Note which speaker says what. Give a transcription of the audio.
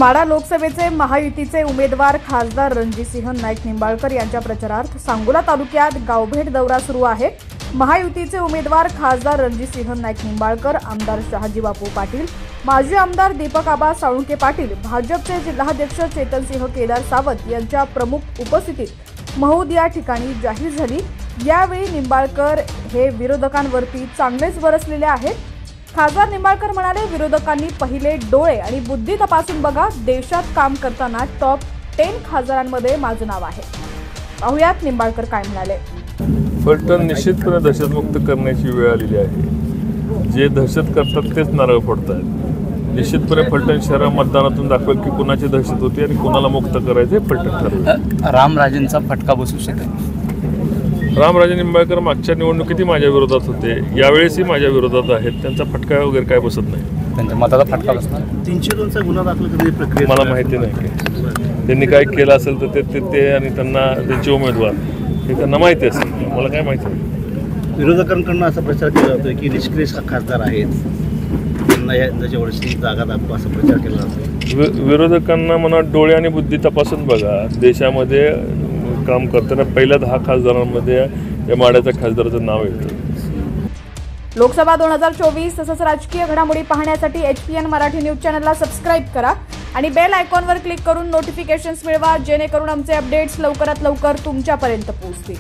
Speaker 1: माढा लोकसभेचे महायुतीचे उमेदवार खासदार रणजितसिंह नाईक निंबाळकर यांच्या प्रचारार्थ सांगोला तालुक्यात गावभेट दौरा सुरू आहे। महायुतीचे उमेदवार खासदार रणजितसिंह नाईक निंबाळकर, आमदार शहाजी बापू पाटील, माजी आमदार दीपक आबा साळुंके पाटील, भाजपचे जिल्हाध्यक्ष चेतनसिंह केदार सावंत यांच्या प्रमुख उपस्थितीत महूद या ठिकाणी जाहीर झाली। यावेळी निंबाळकर हे विरोधकांवरती चांगलेच बरसलेले आहेत। खासदार निंबाळकर म्हणाले, विरोधकांनी पहिले डोळे आणि बुद्धी तपासून बघा, देशात काम करताना टॉप 10 खासदारांमध्ये माझं नाव आहे। पाहुयात निंबाळकर काय म्हणाले।
Speaker 2: फलटण निश्चितपणे दहशतमुक्त करण्याची वेळ आलेली आहे। जे दहशत करतात तेच नारळ फोडतात। निश्चितपणे फलटण शहर मतदानातून दाखवेल की कुणाची दहशत होती आणि कुणाला मुक्त करायचे फलटण ठरवेल।
Speaker 3: रामराजेंचा फटका बसू शकेल।
Speaker 2: रामराजे निंबाळकर मागच्या निवडणुकीतही माझ्या विरोधात होते, यावेळेसही माझ्या विरोधात आहेत। त्यांचा फटका वगैरे काय बसत नाही।
Speaker 3: त्यांच्या मताचा फटका बसणार।
Speaker 4: 302चा गुन्हा दाखल करण्याची प्रक्रिया
Speaker 2: मला माहिती नाही त्यांनी काय केलं असेल तर ते आणि त्यांना त्यांचे उमेदवार हे त्यांना माहिती असेल, मला काय माहिती नाही।
Speaker 4: विरोधकांकडून असा प्रचार केला जातोय की निष्क्रिय खासदार आहेत, त्यांना याच्या वर्षी जागा दाखवा असा प्रचार केला जातो।
Speaker 2: विरोधकांना म्हणा डोळे आणि बुद्धी तपासून बघा, देशामध्ये काम करताना पहिल्या 10 खासदारांमध्ये या माढ्याच्या खासदाराचं नाव येतं।
Speaker 1: लोकसभा 2024 तसंच राजकीय घडामोडी पाहण्यासाठी HPN मराठी न्यूज चॅनलला सबस्क्राईब करा आणि बेल आयकॉनवर क्लिक करून नोटिफिकेशन्स मिळवा, जेणेकरून आमचे अपडेट्स लवकरात लवकर तुमच्यापर्यंत पोहोचतील।